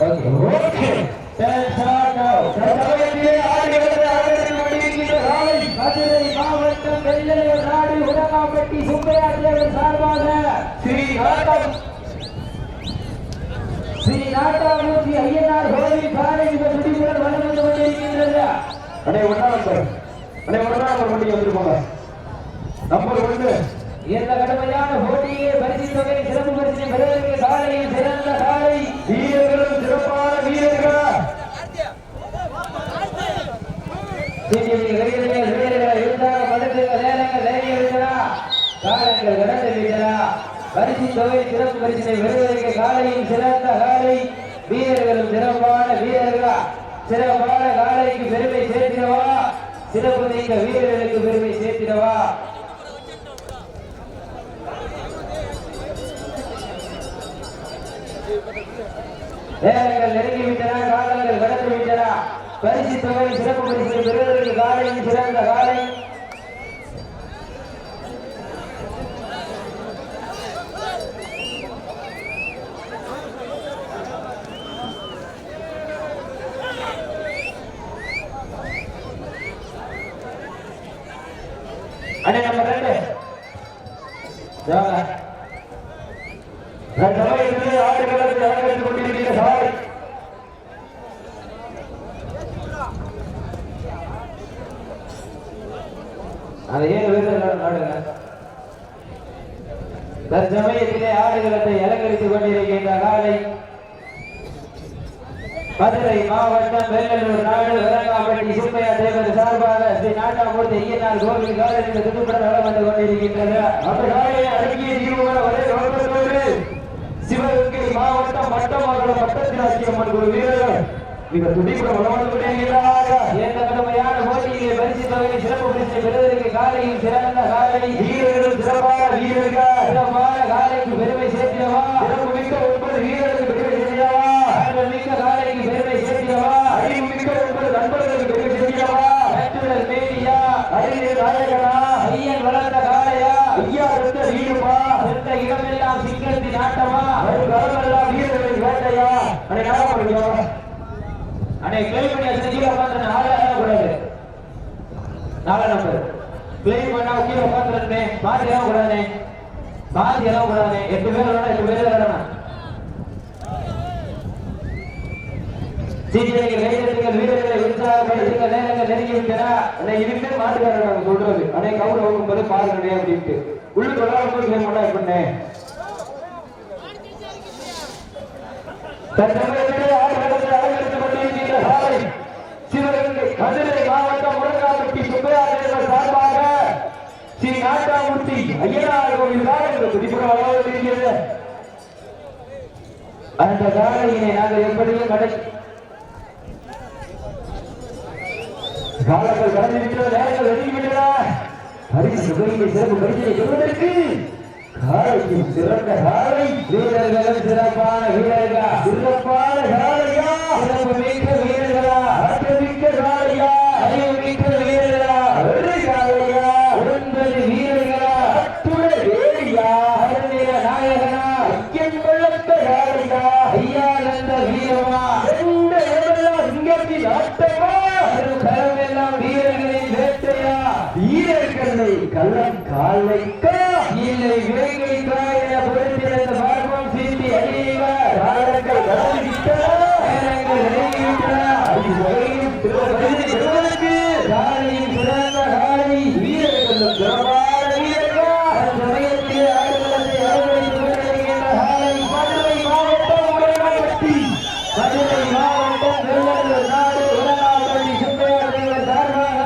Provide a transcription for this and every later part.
Okay மாவட்டம் வெள்ளலூர் நாடு உடகாப்பட்டி சுப்பையா தேவர் சார்பாக ஸ்ரீ நாட்டாமூர்த்தி ஐயனார் கோவில் காலை துடிப்புடன் வளர்ந்து கொண்டிருக்கின்றது. இந்த கடுமையான போட்டியை பரிசு தொகை சிறப்பு பரிசு பெறுவதற்கு காலையில் சிறந்த காலை வீரர்களும் சிறப்பான வீரர்கள் பரிசு தொகை சிறப்பு பரிசினை பெறுவதற்கு காலையில் சிறந்த காலை வீரர்களும் சிறப்பான வீரர்களா சிறப்பான காலைக்கு பெருமை சேர்த்திடவா சிறப்பு நீங்க வீரர்களுக்கு பெருமை சேர்த்திடவா நேரங்கள் நெருங்கிவிட்டன காலங்கள் கடந்து விட்டன பரிசு தொகை சிறப்பு பரிசை பெறுவதற்கு காலையில் சிறந்த காலை அண்ணே நம்பர் 2 ஆடுகளத்தை அலங்கரித்துக் கொண்டிருக்கிற சாலை அது 7 வீரர்கள் நாடுங்க தற்சமயத்திலே ஆடுகளத்தை அலங்கரித்துக் கொண்டிருக்கின்ற காலை மதுரை மாவட்டம் வெள்ளலூர் நாடு வரங்காப்பட்டி சுப்பையா தேவர் சார்பாக ஸ்ரீ நாட்டாமூர்த்தி ஐயனார் கோவில் காலையில் துடுப்புடன் வளம் வந்து கொண்டிருக்கின்றது. அந்த காலையை அடக்கிய தீர்வுகளை ஒரே நோக்கத்தோடு சிவகங்கை மாவட்டம் மட்டமங்கலம் பட்டத்திராட்சி அம்மன் குழு வீரர்கள் மிக துடிப்புடன் வளம் வந்து கொண்டிருக்கிறார்கள். இந்த கடுமையான போட்டியிலே பரிசு தொகை சிறப்பு பரிசை பெறுவதற்கு காலையில் சிறந்த காலை வீரர்கள் சிறப்பான வீரர்கள் சிறப்பான காலைக்கு பெருமை சேர்த்திடவா சிறப்பு மிக்க 9 வீரர்களுக்கு பெருமை சேர்த்திடவா மிக்க காலைக்கு பெருமை சேர்த்திடவா அறிவு மிக்க 9 நண்பர்களுக்கு பெருமை சேர்த்திடவா கட்டுடல் மேடியா அறிஞர் நாயகனா ஐயன் வளர்ந்த காலையா ஐயா இருந்த வீடுமா சென்ற இடமெல்லாம் சிங்கத்தி நாட்டமா ஒரு கடமெல்லாம் வீரர்களின் வேட்டையா அனை நாடா முடியும் அனை கிளைம் பண்ணி செஞ்சு உட்காந்து 4 கூடாது 4 நம்பர் கிளைம் பண்ணா கீழே உட்காந்துருந்தேன் பாதி எல்லாம் கூடாது 8 பேர் விளையாடணும் 8 பேர் விளையாடணும் வீரர்களை உற்சாகப்படுத்துங்க நேரங்கள் நெருங்கிவிட்டன இதுக்கு மாட்டுக்காரர் சொல்றது அனை கவுண்ட் வகுக்கும்போது பாருங்க அப்படின்ட்டு உள்ளு கொள்ளாமல் கிளைம் பண்ணா எப்படின்னு சிவகங்கை மதுரை மாவட்டம் முருகாப்பட்டி சுப்பையா தேவர் சார்பாக ஸ்ரீ நாட்டாமூர்த்தி ஐயனார் கோவில் காலையில் துடிப்புடன் வளர்ந்து இருக்கிறது. அந்த காலையினை நாங்கள் எப்படியும் காலங்கள் கடந்துவிட்டன நேரங்கள் வெளியிட்டன பரிசு தொகையை சிறப்பு பரிசை பெறுவதற்கு காலைக்கு சிறந்த காலை வீரர்களும் சிறப்பான வீரர்கள் சிறப்பான காலையா சிறப்பு மிக்க வீரர்களா ஆற்றமிக்க காலையா அறிவு மிக்க வீரர்களா ஒரு காலையா 9 வீரர்களா அத்துட வேலியா அருணிய நாயகனா ஐயன் வளர்த்த காலையா ஐயா நந்த வீரமா எந்த இடமெல்லாம் சிங்கத்தின் ஆட்டமா கரமெல்லாம் வீரர்களின் வேட்டையா வீரர்களை கள்ளம் காலைக்கா இல்லை விரைகைக்கா என பொறுத்திருந்த பார்வம் சீட்டி அடியவர் காலங்கள் கடந்துவிட்டன நேரங்கள் நெருங்கிவிட்டன காலையில் சிறந்த காலை வீரர்களும் சிறப்பான வீரர்கள் சமயத்தில் ஆடுகளத்தை அலங்கரித்துக் கொண்டிருக்கின்ற காலை மதுரை மாவட்டம் உடகாப்பட்டி மதுரை மாவட்டம் வெள்ளலூர் நாடு உடகாப்பட்டி சுப்பையா தேவர் சார்பாக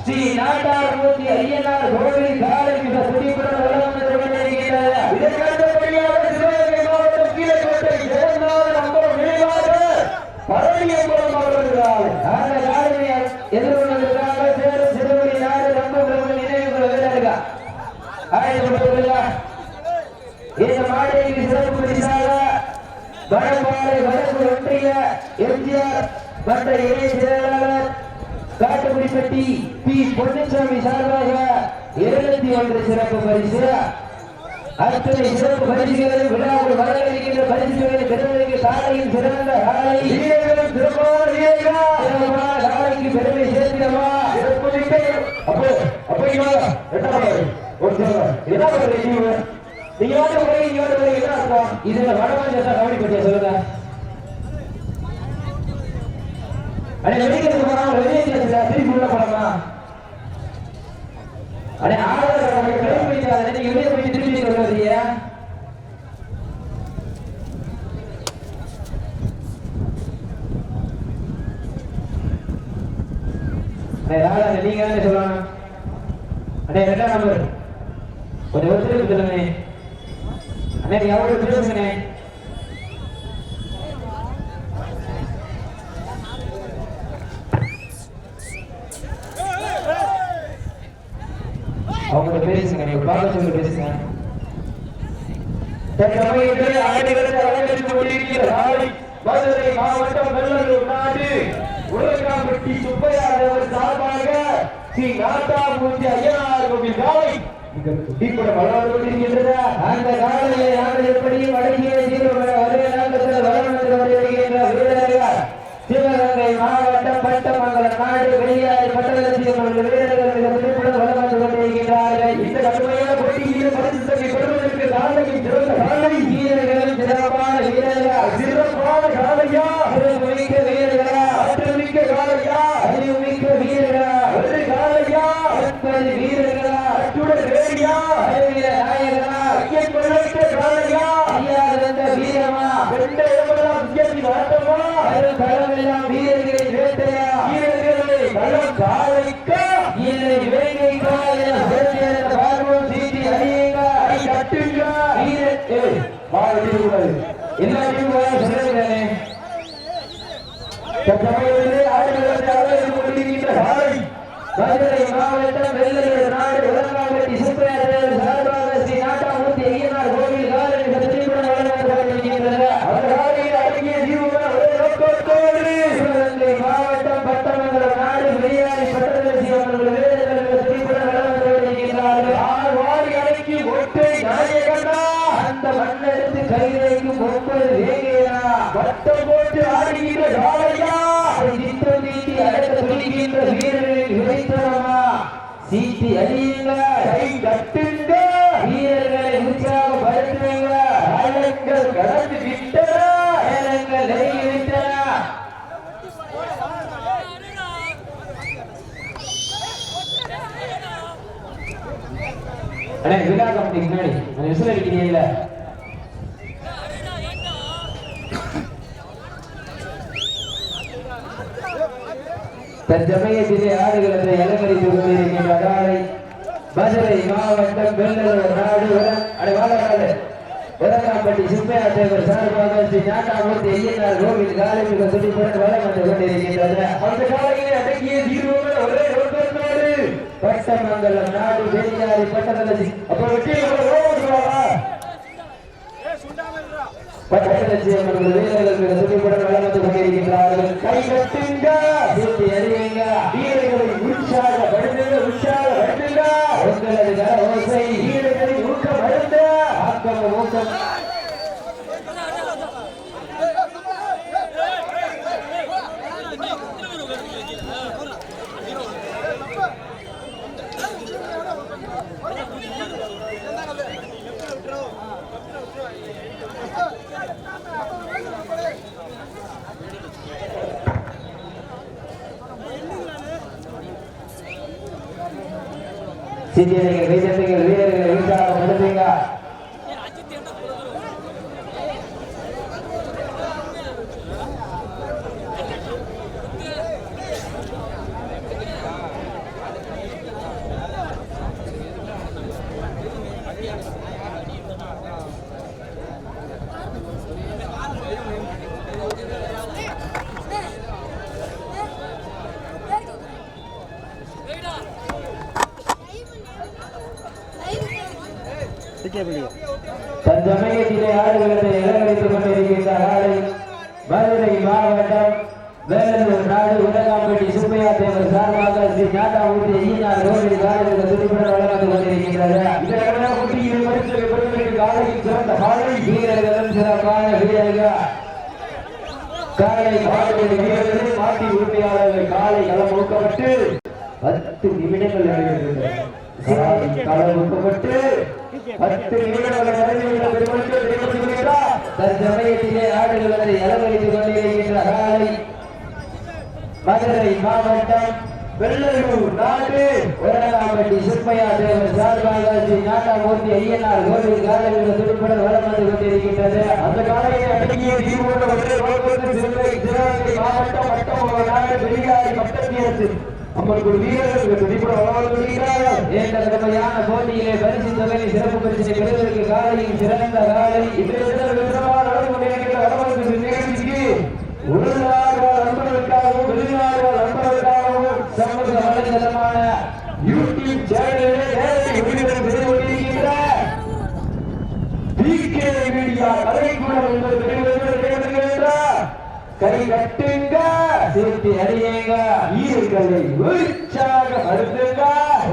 ஸ்ரீ நாட்டாமூர்த்தி ஐயனார் கோவில் காலை மிக துடிப்புடன் வளம் வந்து கொண்டிருக்கிறது. இதற்கு அடுத்தபடியாக சிவகங்கை மாவட்டம் கீழக்கோட்டை ஜெகநாதன் அம்பலம் நினைவாக பழனியம்பலம் அவர்கள் அந்த காலையை எதிர்கொள்வதற்காக சேரும் சிறுவடி நாடு நம்பர்கள் நினைவுகள் வீரர்கள் ஆயத்தப்பட்டுள்ளா. இந்த மாநிலத்தில் சிறப்பு பரிசாக வடபாறை வடக்கு ஒன்றிய எம்ஜிஆர் மற்ற இணை செயலாளர் காட்டுக்குடிப்பட்டி பி பொன்னுசாமி சார்பாக 201 சிறப்பு பரிசு அத்தனை சிறப்பு பரிசுகளை விழாவில் வரவேற்கின்ற பரிசுகளை பெறுவதற்கு சாலையில் சிறந்த சாலைக்கு பெருமை சேர்க்கிறவா இதுல வடமாநில கவனிப்பட்டியா சொல்லுங்க. அடே வெளிக்கிறது போறான் திருப்பி உள்ள போலாமா? அடே ஆளுநர் வெளியே போய் திருப்பி சொல்றீங்க. நீங்க என்ன சொல்லலாம்? அடே 2ஆம் நம்பர் கொஞ்சம் ஒருத்தருக்கு சொல்லுங்க. அண்ணே எவ்வளவு பேசுங்க. அவங்க பேசுங்க, நீங்க பார்க்க சொல்லி பேசுங்க. மதுரை மாவட்டம் வெள்ளலூர் நாடு உலகாம்பட்டி சுப்பையா தேவர் சார்பாக ஸ்ரீ நாட்டாமூர்த்தி ஐயனார் கோவில் காலை கூட வளர்ந்து கொண்டிருக்கின்றன. அந்த காலையை நாங்கள் எப்படியும் அடங்கிய ஒரே நாட்டத்தில் வளர்ந்து வருகின்ற வீரர்கள் சிவகங்கை மாவட்டம் பட்டமங்கலம் நாடு வெளியாறு பட்டணத்தில் வீரர்கள் மிக குறிப்புடன் வளர்ந்து கொண்டிருக்கின்றார்கள். இந்த கடுமையான போட்டியில் பரிசு தொகை பெறுவதற்கு காலையும் சிறந்த காலை வீரர்களும் சிறப்பான வீரர்கள் சிறப்பான காலையா மிக்க வீரர்களா அற்றமிக்க காலையா அறிவுமிக்க வீரர்களா ஒரு காலையா 9 வீரர்களா அச்சுடன் வேடியா அறிவிய நாயகனா ஐயன் கொள்ளைக்க காலையா ஐயாத வீரமா வெண்ட எவ்வளவு முக்கியத்தின் ஆட்டமா களமெல்லாம் வீரர்களின் வேட்டையா வீரர்களை களம் காலைக்கா இல்லை வேங்கைக்கா என பார்வம் சீட்டி அடியுங்க அடி கட்டுங்க வீரர்கள் வாழ்க்கைகள் எல்லாத்தையும் சொல்லுகிறேன். மதுரை மாவட்டம் வெள்ளலூர் நாடு உலகாம்பட்டி சுப்பையா தேவர் சார்பாக ஸ்ரீ நாட்டாமூர்த்தி ஐயனார் கோவில் காலை சத்திரிபுரம் வழங்கப்பட்டு கொண்டிருக்கின்றன. சிவகங்கை மாவட்டம் பட்டமங்கலம் நாடு வெளியாரி பட்டதரிசி அவர்கள் வீரர்கள் சத்திரிபுரம் வழங்கப்பட்டு கொண்டிருக்கிறார்கள். ஆழ்வாரி அடக்கி ஒற்றை நாயகனா அந்த மண்ணெடுத்து கைதைக்கும் 9 வேகையா வட்டம் போட்டு ஆடுகின்ற காலையா சித்தம் நீட்டி அடக்க துணிகின்ற வீரர்களின் விளைத்தனமா சீட்டி அடியுங்க கை கட்டுங்க வீரர்களை உற்சாகப்படுத்துங்க காலங்கள் கடந்து விட்டன நேரங்கள் நெருங்கி விட்டன. விழா கமிட்டிக்கு முன்னாடி விசில் அடிக்கிறீங்களா? தற்சமயத்திலே ஆடுகளத்தை அலங்கரித்துக் கொண்டிருக்கின்ற காலை மதுரை மாவட்டம் வெள்ளலூர் நாடு உலகாம்பட்டி சுப்பையா தேவர் சார்பாக ஸ்ரீ நாட்டாமூர்த்தி ஐயனார் கோவில் காலை மிக துடிப்புடன் வளம் வந்து கொண்டிருக்கின்றது. அந்த காலையிலே அடக்கிய தீர்வுகள் ஒரே நோக்கத்தோடு பட்டமங்கலம் நாடு வெளியாரி பட்டதரிசி அப்ப வெற்றி பட்டதரிசி அவர்கள் வீரர்கள் மிக துடிப்புடன் வளம் வந்து கொண்டிருக்கின்றார்கள். கை கட்டுங்க சீட்டி அறிவிங்க வீரர்களை உற்சாகப்படுத்துங்க உற்சாகப்படுத்துங்க உங்களது கர ஓசை வீரர்களை ஊக்கப்படுத்த ஆக்கம் ஊக்கம் சீட்டியர்கள் வீரர்கள் வீரர்களை உற்சாகப்படுத்துங்க. தற்சமயத்திலே ஆடுகளத்தை இலங்கடித்துக் கொண்டிருக்கின்ற காலை மதுரை மாவட்டம் வெள்ளலூர் நாடு உலகாம்பட்டி சுப்பையா தேவர் சார்பாக ஸ்ரீ நாட்டாமூர்த்தி ஐயனார் கோவில் காலை துடிப்புடன் வழங்கப்பட்டுக் கொண்டிருக்கின்றது. பரிசுகளை பெறுவதற்கு காலையில் சிறந்த காலை வீரர்களும் சிறப்பான வீரர்கள் காலை மாடு வீரர்கள் மாட்டி உரிமையாளர்கள் காலை களம் ஊக்கப்பட்டு 10 நிமிடங்கள் களம் ஊக்கப்பட்டு 10 நிமிடங்கள் நிறைவேற்ற பெருமக்கள் தற்சமயத்திலே ஆடுகளை அலங்கரித்துக் கொண்டிருக்கின்ற காலை மதுரை மாவட்டம் வெள்ளலூர் நாடு ஒரங்காம்பட்டி சுப்பையா தேவர் சார்பாக ஸ்ரீ நாட்டாமூர்த்தி ஐயனார் கோவில் காலையில் துடுப்புடன் வளம் வந்து கொண்டிருக்கின்றது. அந்த காலையை அடங்கிய சிவகங்கை மாவட்டம் மட்டமொரு நாடு வெளியாரி மட்டத்தியரசு அம்மனுக்கு வீரர்களுக்கு துடிப்புடன் வளம் கொண்டிருக்கிறார்கள். இந்த கடுமையான போட்டியிலே பரிசு தொகையை சிறப்பு பரிசினை பெறுவதற்கு காலையில் சிறந்த காலை நடந்து கொண்டிருக்கின்ற வளமந்து நிகழ்ச்சிக்கு உள்நாடுவாழ் நண்பர்களுக்காகவும் வெளிநாடுவாழ் நண்பர்களுக்காகவும் சமூக வலைதளமான யூடியூப் சேனலிலே நேரடி ஒளிபரப்பு செய்து கொண்டிருக்கின்ற PK மீடியா கலைக்குழு என்பது கை கட்டுங்க சேர்த்து அறியுங்க வீரர்களை உற்சாகப்படுத்துங்க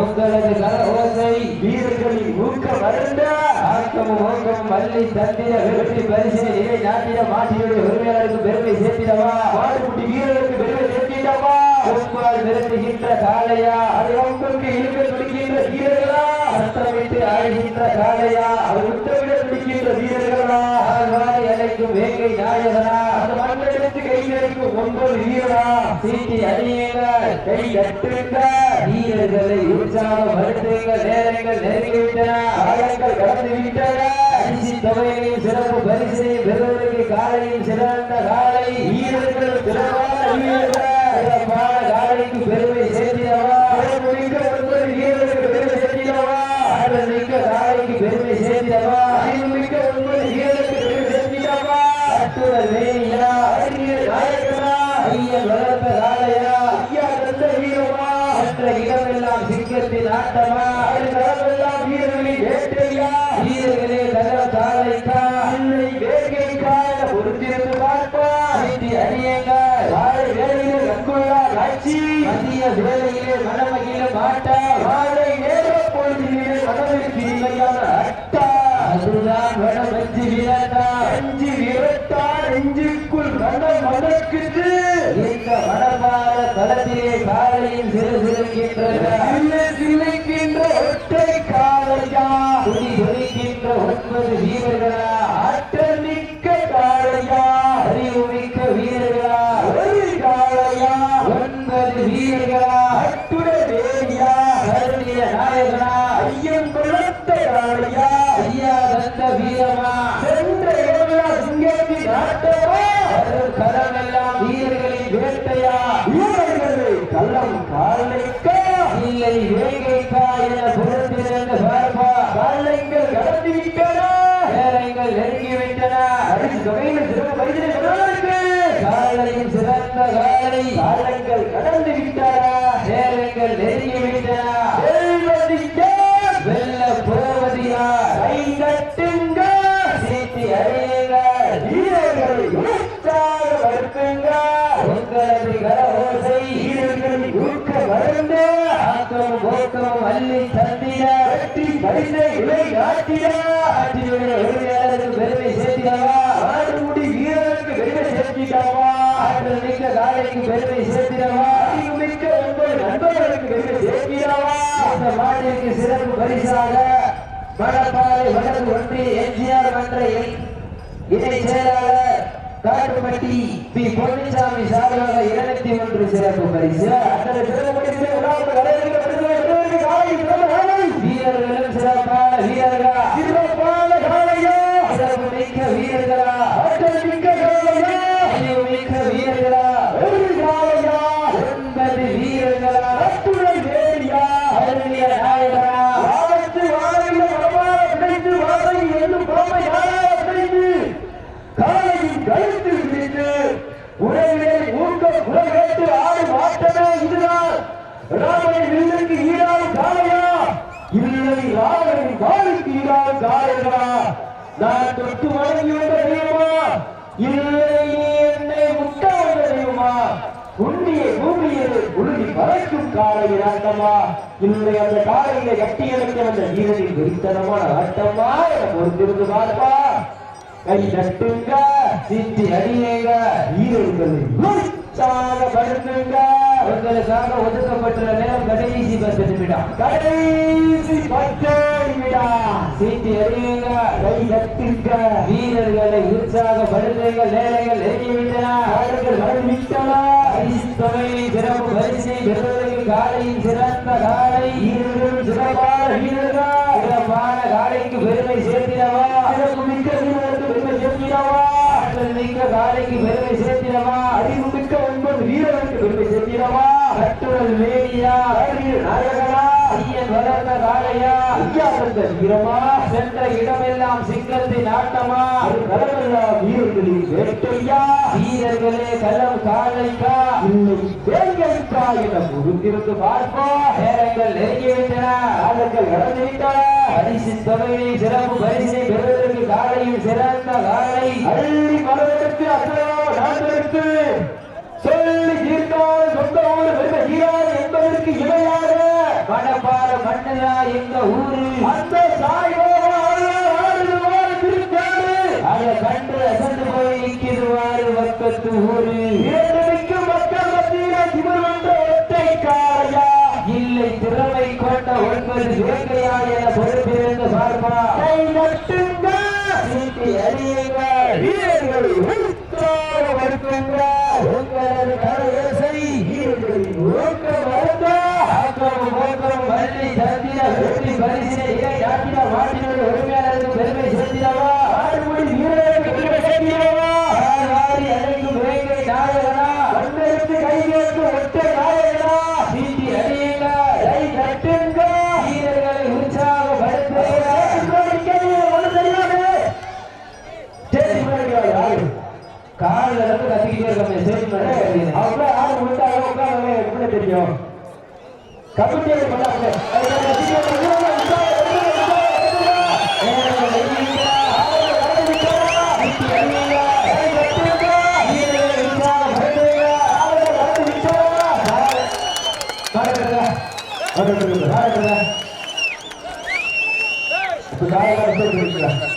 உங்களது கர ஓசை வீரர்களின் ஊக்கம் வருந்த ஆக்கமும் ஊக்கமும் மல்லி தந்திர வெற்றி பரிசினை நிலை நாட்டிட மாட்டினுடைய உரிமையாளருக்கு பெருமை சேர்த்திடவா மாட்டுக்குட்டி வீரர்களுக்கு பெருமை சேர்த்திடவா உங்களால் விரட்டுகின்ற காளையா அது உங்களுக்கு இழுக்க துடிக்கின்ற வீரர்களா சத்தமிட்டு ஆடுகின்ற காளையா அவர் உத்தரவிட துடிக்கின்ற வீரர்களா வாழை அழைக்கும் வேங்கை நாயகனா அந்த மண்ணெடுத்து கைகளுக்கு 9 வீரரா சீட்டி அணியுங்க கை கட்டுங்க வீரர்களை உற்சாகப்படுத்துங்க நேரங்கள் நெருங்கிவிட்டன ஆழங்கள் கடந்து விட்டன அரிசி தொகையையும் சிறப்பு பரிசையும் பெறுவதற்கு காலையில் சிறந்த காலை வீரர்கள் சிறப்பான வீரர்கள் சிறப்பான காலைக்கு பெருமை சேர்த்திடவா மிக்க 9 வீரர்களுக்கு பெருமை சேர்த்திடவா ஆடல் மிக்க காலைக்கு பெருமை சேர்த்திடவா அறிவு மிக்க 9 வீரர்களுக்கு பெருமை சேர்த்திடவா அட்டுடல் வேணியா அறிஞர் நாயகனா ஐயன் வளர்த்த காலையா ஐயா தந்த வீரமா மற்ற இடமெல்லாம் சிங்கத்தின் ஆட்டமா இடமெல்லாம் வீரர்களின் வேட்டையா வீரர்களே தகவல் காலைக்கா இல்லை வேட்கைக்கா என பொறுத்திருந்து பார்ப்பா அணியங்க வாழை வேலையிலே கண்கொள்ளா காட்சி மதிய வேலையிலே மனமகிழ மாட்டா வாழை நேர பொழுதிலே மனதிற்கு இனிமையான அட்டா அதுதான் வடமஞ்சி விரட்டா அஞ்சு விரட்டா நெஞ்சுக்குள் மனம் மணக்குது இந்த மனபார தளத்திலே காலையில் சிலைக்கின்ற ஒற்றை காலையா துணி துணிக்கின்ற 9 வீரர்களா ஆற்றல் மிக்க காலையா அறிவு மிக்க வீரர்களா ஒரு காலையா 9 வீரர்களா அட்டுடன் வேடியா கருணிய நாயகனா ஐயன் குலத்த காலையா ஐயா தந்த வீரமா சென்ற இடமெல்லாம் சிங்கத்தின் ஆட்டமா கரமெல்லாம் வீரர்களின் வேட்டையா வீரர்களை கள்ளம் காலைக்கா இல்லை வேங்கைக்கா என பொறுத்திருந்த பார்ப்பா காலைங்கள் கடந்து விட்டன நேரங்கள் நெருங்கிவிட்டன அரிசி தொகையில் சிறப்பு பரிசினை பெறுவதற்கு காலையில் சிறந்த காலை காலைங்கள் கடந்து விட்டன நேரங்கள் நெருங்கிவிட்டன வெல்ல போவதியா கை கட்டுங்க சீட்டி அறியுங்க வீரர்களை உற்சாகப்படுத்துங்க உங்களது கர ஓசை வீரர்களை ஊக்க மருந்து ஆக்கம் போக்கம் அள்ளி தந்திட வெற்றி பரிசை விலை நாட்டிட ஆற்றினுடைய உரிமையாளருக்கு பெருமை சேர்த்திடவா ஆடுமுடி வீரருக்கு பெருமை சேர்த்திடவா ஆற்றல் மிக்க காலைக்கு பெருமை சேர்த்திடவா அறிவு மிக்க 9 நண்பர்களுக்கு பெருமை சேர்த்திடவா இந்த மாட்டிற்கு சிறப்பு பரிசாக மணப்பாறை வடக்கு ஒன்றிய எம்ஜிஆர் மன்ற இணை செயலாளர் காட்டுப்பட்டி பி பொன்னிசாமி சார்பாக 201 சிறப்பு பரிசு அந்த சிறப்பு பரிசு வீரர்களும் சிறப்பான வீரர்களா சிறப்பான காலையா சிறப்பு மிக்க வீரர்களா ஆற்றல் மிக்க காலையா அறிவு மிக்க வீரர்களா ஒரு காலையா 9 வீரர்களா அத்துடன் வேடியா அருளிய நாயகனா ஆபத்து வாழையில வரவார கிடைத்து வாழை என்னும் பாமை யாரா கிடைத்து காலையில் கழுத்து விட்டு உறவிலே ஊக்கம் உலகேட்டு ஆடும் ஆட்டமே இதுதான் ராமனை வில்லுக்கு ஈடாடும் காலையா இல்லை ராமனின் காலுக்கு ஈடாடும் காலைகளா நான் தொட்டு வணங்கி வந்த தெய்வமா இல்லை நீ என்னை முட்ட வந்த தெய்வமா உன்னிய பூமியை உருகி பறக்க இருக்கும் காலையில் ஆட்டமா இல்லை அந்த காலையில கட்டி அணைக்க வந்த வீரனின் வெறித்தனமான ஆட்டமா என பொறுத்திருந்து பார்ப்பா. கை தட்டுங்க, சித்தி அடியுங்க, வீரர்களை உற்சாகப்படுத்துங்க. உங்களுக்காக ஒதுக்கப்பட்டுள்ள நேரம் கடைசி 10 நிமிடம். கடைசி 10 நிமிடம். சீட்டி அடியுங்க, கை தட்டுங்க, வீரர்களை உற்சாகப்படுத்துங்கள். நேரங்கள் நெருங்கிவிட்டன, அவர்கள் வரவிட்டன. பரிசு தொகையை சிறப்பு பரிசை பெறுவதற்கு காலையில் சிறந்த காலை வீரர்கள் சிறப்பான வீரர்கள் சிறப்பான காலைக்கு பெருமை சேர்த்திடவா, சிறப்பு மிக்க வீரர்களுக்கு பெருமை சேர்த்திடவா, ஆற்றல் மிக்க காலைக்கு பெருமை சேர்த்திடவா, அறிவு மிக்க 9 வீரர்களுக்கு பெருமை சேர்த்திடவா. கட்டுரல் வேலியா நாயகனா ஐயன் வளர்ந்த காலையா ஐயா தந்த வீரமா சென்ற இடமெல்லாம் சிங்கத்தின் ஆட்டமா களமெல்லாம் வீரர்களின் வேட்டையா. வீரர்களே களம் காலைக்கா இல்லை வேங்கைக்கா என பொறுத்திருந்து பார்ப்பா. நேரங்கள் நெருங்கிவிட்டன, காலங்கள் கடந்துவிட்டன. பரிசு தொகையை சிறப்பு பரிசை பெறுவதற்கு காலையில் சிறந்த காலை அள்ளி மலருக்கு அசையா நாட்டிற்கு சொல்லி தீர்த்தால் சொந்த ஊர் பெருமை சீராது என்பதற்கு இணையாக மணப்பாற மண்ணலா எங்க ஊரு அந்த அதை கண்டு அசந்து போய் நிற்கிறாரு பக்கத்து ஊரு. இரண்டுக்கும் மக்கள் மத்தியில் திமிர்வென்ற ஒற்றை காரையா இல்லை திறமை கொண்ட 9 வேங்கையா என பொறுப்பிருந்து பார்ப்பா. கை நட்டுங்க, சீட்டி அடியுங்க, வீரர்களை உற்சாகப்படுத்துங்க. உங்களது கரவேசை வீரர்களின் ஊக்கம் வருந்த ஆக்கமும் ஊக்கமும் வள்ளி தந்திர வெற்றி பரிசினை இலை நாட்டின மாட்டினோடு உரிமையாளருக்கு பெருமை சேர்த்திடவா. ஆடுமொழி வீரர்களுக்கு பெருமை சேர்த்திடவா. வாரி அழைக்கும் வேங்கை நாயகனா கண்டெடுத்து கைகேற்று ஒற்றை நாயகனா. சீட்டி அடியுங்க, கை தட்டுங்க, வீரர்களை உற்சாகப்படுத்துங்க. காலில் இருந்து கத்திக்கிட்டே இருக்க சேஞ்ச் பண்ண அவ்வளோ ஆடு முடித்தா உட்காந்து எப்படி தெரியும். கபடி பண்ணாங்க காலையில்